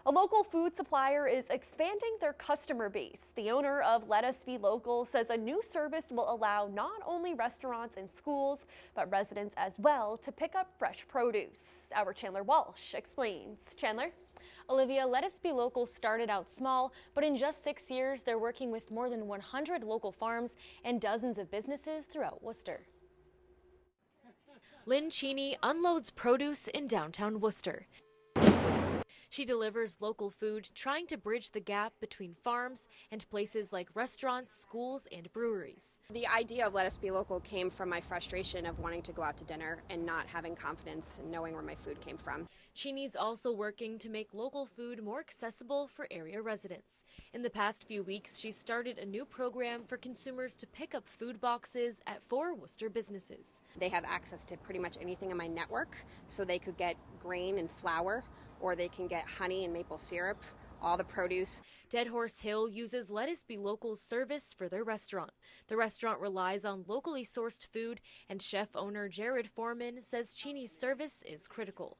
A local food supplier is expanding their customer base. The owner of Let Us Be Local says a new service will allow not only restaurants and schools, but residents as well to pick up fresh produce. Our Chandler Walsh explains. Chandler? Olivia, Let Us Be Local started out small, but in just 6 years, they're working with more than 100 local farms and dozens of businesses throughout Worcester. Lynn Cheney unloads produce in downtown Worcester. She delivers local food, trying to bridge the gap between farms and places like restaurants, schools, and breweries. The idea of Let Us Be Local came from my frustration of wanting to go out to dinner and not having confidence in knowing where my food came from. Cheney's also working to make local food more accessible for area residents. In the past few weeks, she started a new program for consumers to pick up food boxes at 4 Worcester businesses. They have access to pretty much anything in my network, so they could get grain and flour, or they can get honey and maple syrup, all the produce. Dead Horse Hill uses Let Us Be Local's service for their restaurant. The restaurant relies on locally sourced food, and chef owner Jared Foreman says Cheney's service is critical.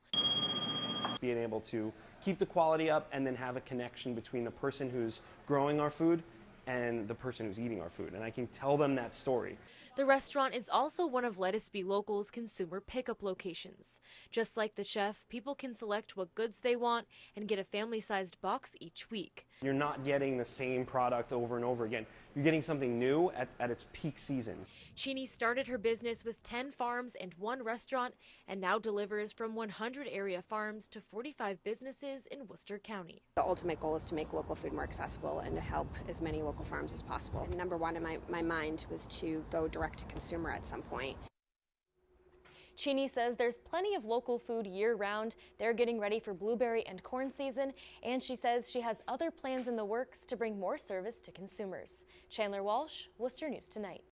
Being able to keep the quality up and then have a connection between the person who's growing our food and the person who's eating our food, and I can tell them that story. The restaurant is also one of Let Us Be Local's consumer pickup locations. Just like the chef, people can select what goods they want and get a family-sized box each week. You're not getting the same product over and over again. You're getting something new at its peak season. Cheney started her business with 10 farms and 1 restaurant and now delivers from 100 area farms to 45 businesses in Worcester County. The ultimate goal is to make local food more accessible and to help as many local farms as possible. And number one in my mind was to go direct to consumer at some point. Cheney says there's plenty of local food year-round. They're getting ready for blueberry and corn season, and she says she has other plans in the works to bring more service to consumers. Chandler Walsh, Worcester News Tonight.